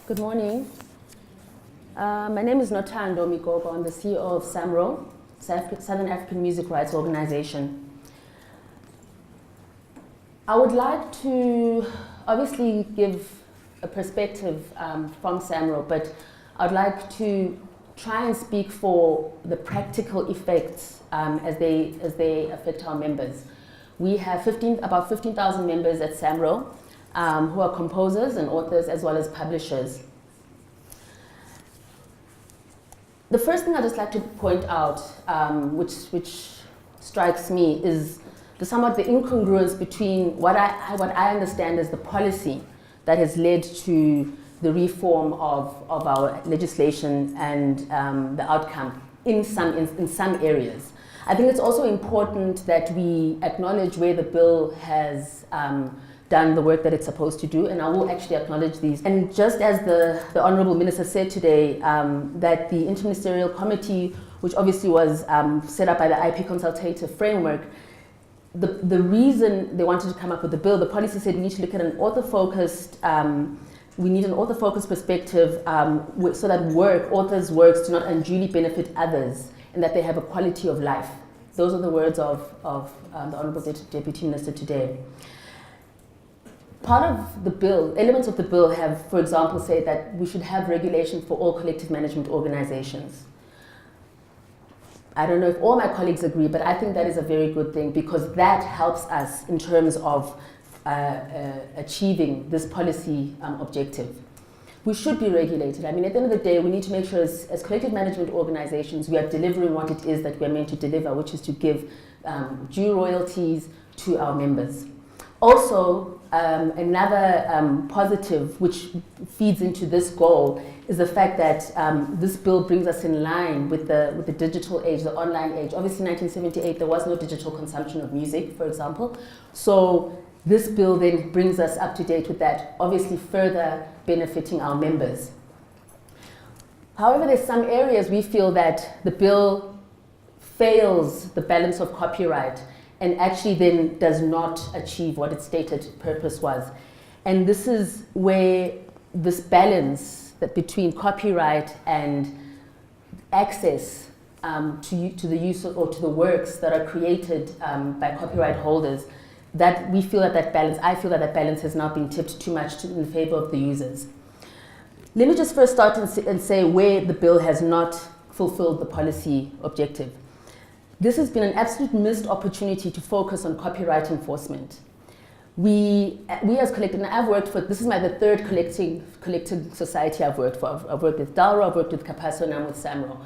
Good morning. My name is Nothando Migogo. I'm the CEO of SAMRO, Southern African Music Rights Organization. I would like to obviously give a perspective from SAMRO, but I'd like to try and speak for the practical effects as they affect our members. We have about 15,000 members at SAMRO who are composers and authors as well as publishers. The first thing I'd just like to point out, which strikes me, is somewhat the incongruence between what I understand as the policy that has led to the reform of our legislation and the outcome in some areas. I think it's also important that we acknowledge where the bill has done the work that it's supposed to do, and I will actually acknowledge these. And just as the Honourable Minister said today, that the Interministerial Committee, which obviously was set up by the IP Consultative Framework, the reason they wanted to come up with the bill, the policy said we need to look at an author-focused, we need an author-focused perspective so that authors' works do not unduly benefit others and that they have a quality of life. Those are the words of the Honourable Deputy Minister today. Part of the bill, elements of the bill have, for example, said that we should have regulation for all collective management organizations. I don't know if all my colleagues agree, but I think that is a very good thing because that helps us in terms of achieving this policy objective. We should be regulated. I mean, at the end of the day, we need to make sure as collective management organizations, we are delivering what it is that we're meant to deliver, which is to give due royalties to our members. Also, another positive which feeds into this goal is the fact that this bill brings us in line with the digital age, the online age. Obviously, in 1978, there was no digital consumption of music, for example. So this bill then brings us up to date with that, obviously further benefiting our members. However, there's some areas we feel that the bill fails the balance of copyright and actually then does not achieve what its stated purpose was. And this is where this balance that between copyright and access to the use of, or to the works that are created by copyright holders, that we feel that balance, I feel that balance has now been tipped too much in favor of the users. Let me just first start and say where the bill has not fulfilled the policy objective. This has been an absolute missed opportunity to focus on copyright enforcement. We as collective, and I've worked for, this is the third collective society I've worked for. I've worked with DALRO, I've worked with Capasso, and I'm with SAMRO.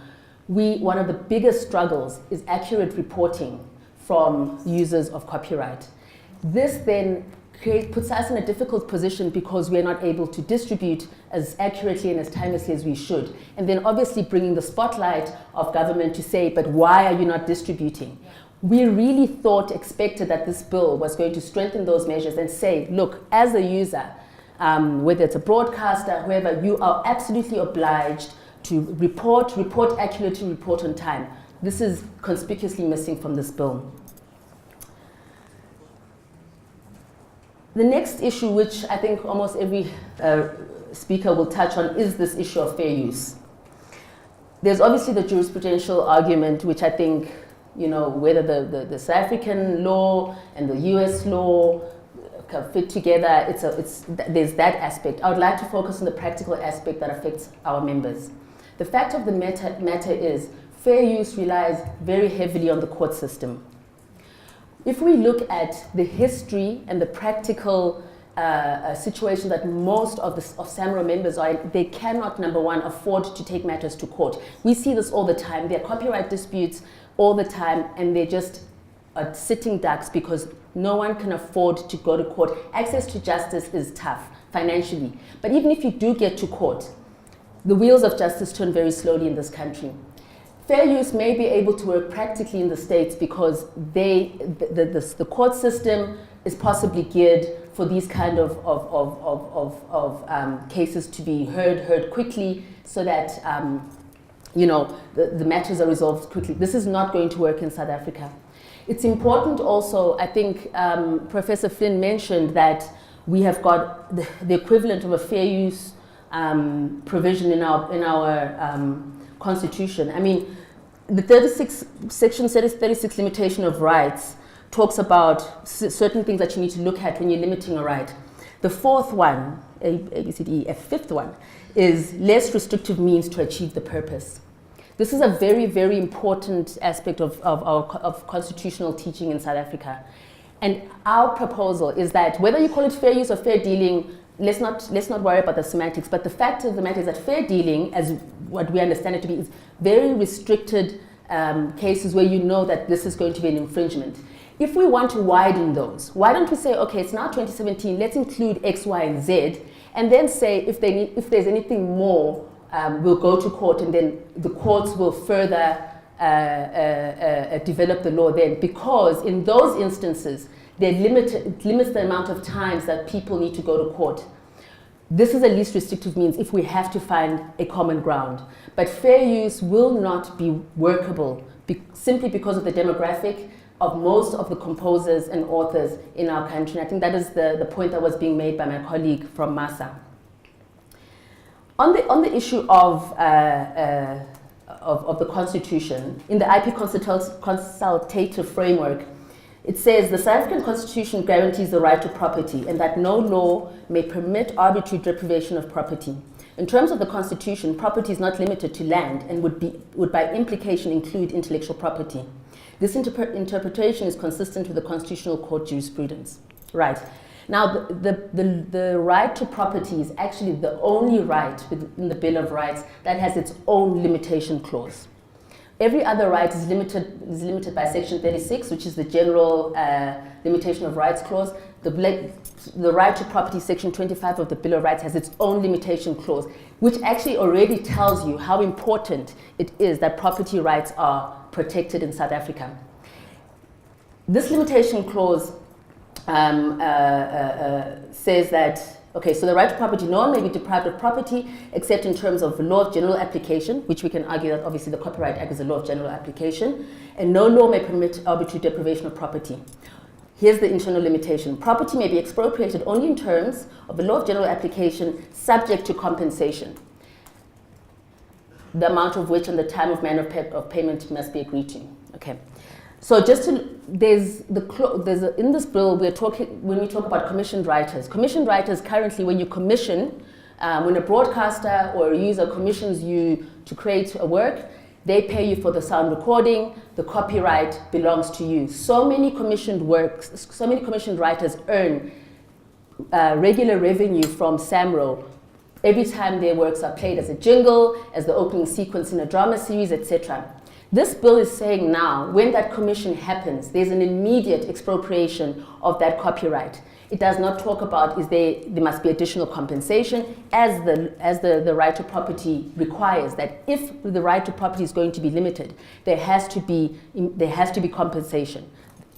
One of the biggest struggles is accurate reporting from users of copyright. This then puts us in a difficult position because we're not able to distribute as accurately and as timelessly as we should. And then obviously bringing the spotlight of government to say, but why are you not distributing? We really expected that this bill was going to strengthen those measures and say, look, as a user, whether it's a broadcaster, whoever, you are absolutely obliged to report accurately, report on time. This is conspicuously missing from this bill. The next issue, which I think almost every speaker will touch on, is this issue of fair use. There's obviously the jurisprudential argument, which I think, whether the South African law and the US law fit together, there's that aspect. I would like to focus on the practical aspect that affects our members. The fact of the matter is, fair use relies very heavily on the court system. If we look at the history and the practical situation that most of SAMRO members are in, they cannot, number one, afford to take matters to court. We see this all the time. There are copyright disputes all the time, and they're just sitting ducks because no one can afford to go to court. Access to justice is tough financially. But even if you do get to court, the wheels of justice turn very slowly in this country. Fair use may be able to work practically in the States because the court system is possibly geared for these kind of cases to be heard quickly so that the matters are resolved quickly. This is not going to work in South Africa. It's important also, I think Professor Flynn mentioned that we have got the equivalent of a fair use provision in our constitution. I mean, the 36 section 36 limitation of rights talks about certain things that you need to look at when you're limiting a right. The fourth one, A, B, C, D, E, F, fifth one, is less restrictive means to achieve the purpose. This is a very, very important aspect of constitutional teaching in South Africa. And our proposal is that whether you call it fair use or fair dealing, let's not worry about the semantics, but the fact of the matter is that fair dealing, as what we understand it to be, is very restricted cases where you know that this is going to be an infringement. If we want to widen those, why don't we say, okay, it's now 2017, let's include X, Y, and Z, and then say if there's anything more, we'll go to court, and then the courts will further develop the law then, because in those instances, it limits the amount of times that people need to go to court. This is a least restrictive means if we have to find a common ground. But fair use will not be workable simply because of the demographic of most of the composers and authors in our country. And I think that is the point that was being made by my colleague from MASA. On the issue of the Constitution, in the IP consultative framework, it says the South African Constitution guarantees the right to property and that no law may permit arbitrary deprivation of property. In terms of the Constitution, property is not limited to land and would by implication include intellectual property. This interpretation is consistent with the Constitutional Court jurisprudence. Right. Now, the right to property is actually the only right within the Bill of Rights that has its own limitation clause. Every other right is limited by Section 36, which is the general limitation of rights clause. The right to property, Section 25 of the Bill of Rights, has its own limitation clause, which actually already tells you how important it is that property rights are protected in South Africa. This limitation clause says that, okay, so the right to property, no one may be deprived of property except in terms of the law of general application, which we can argue that obviously the Copyright Act is a law of general application, and no law may permit arbitrary deprivation of property. Here's the internal limitation. Property may be expropriated only in terms of the law of general application subject to compensation, the amount of which and the time of manner of payment must be agreed to. Okay. So just to, in this bill, when we talk about commissioned writers. Commissioned writers currently, when you commission, when a broadcaster or a user commissions you to create a work, they pay you for the sound recording, the copyright belongs to you. So many commissioned works, so many commissioned writers earn regular revenue from SAMRO every time their works are played as a jingle, as the opening sequence in a drama series, etc. This bill is saying now, when that commission happens, there's an immediate expropriation of that copyright. It does not talk about there must be additional compensation, as the right to property requires, that if the right to property is going to be limited, there has to be compensation.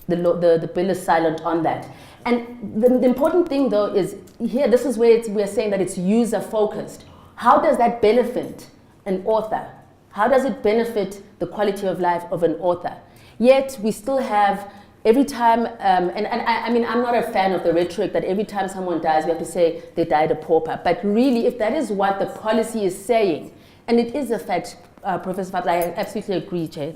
The bill is silent on that. And the important thing, though, is here, this is where we're saying that it's user-focused. How does that benefit an author? How does it benefit the quality of life of an author? Yet we still have, every time, I mean, I'm not a fan of the rhetoric that every time someone dies, we have to say they died a pauper. But really, if that is what the policy is saying, and it is a fact, Professor Fabs, I absolutely agree, Chair.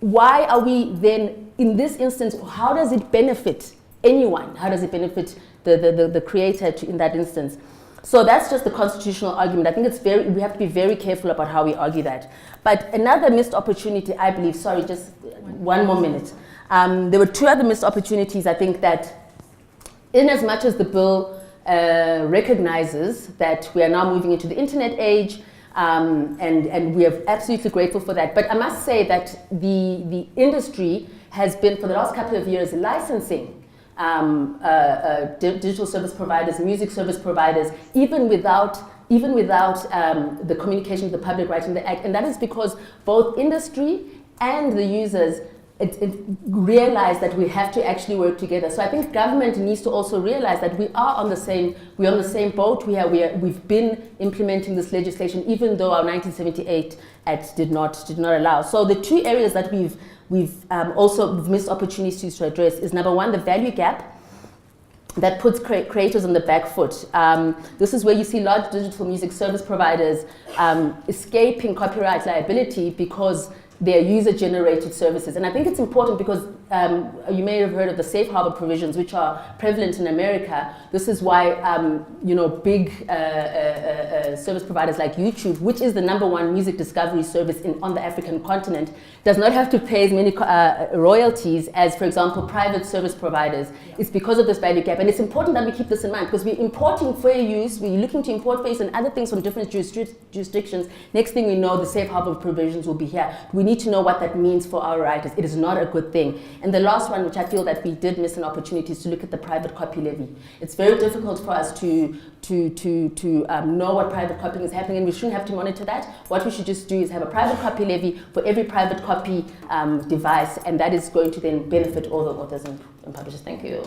Why are we then, in this instance, how does it benefit anyone? How does it benefit the creator in that instance? So that's just the constitutional argument. I think we have to be very careful about how we argue that. But another missed opportunity, I believe, sorry, just one more minute. There were two other missed opportunities, I think, that in as much as the bill recognizes that we are now moving into the internet age, and we are absolutely grateful for that. But I must say that the industry has been, for the last couple of years, licensing digital service providers, music service providers, even without the communication with the public right in the act. And that is because both industry and the users realize that we have to actually work together. So I think government needs to also realize that we're on the same boat. We've been implementing this legislation, even though our 1978 Act did not allow. So the two areas that we've also missed opportunities to address is, number one, the value gap that puts creators on the back foot. This is where you see large digital music service providers escaping copyright liability because they are user-generated services. And I think it's important because you may have heard of the safe harbor provisions, which are prevalent in America. This is why big service providers like YouTube, which is the #1 music discovery service on the African continent, does not have to pay as many royalties as, for example, private service providers. Yeah. It's because of this value gap. And it's important that we keep this in mind, because we're importing fair use, we're looking to import fair use and other things from different jurisdictions. Next thing we know, the safe harbor provisions will be here. We need to know what that means for our writers. It is not a good thing. And the last one, which I feel that we did miss an opportunity, is to look at the private copy levy. It's very difficult for us to know what private copying is happening, and we shouldn't have to monitor that. What we should just do is have a private copy levy for every private copy device, and that is going to then benefit all the authors and publishers. Thank you.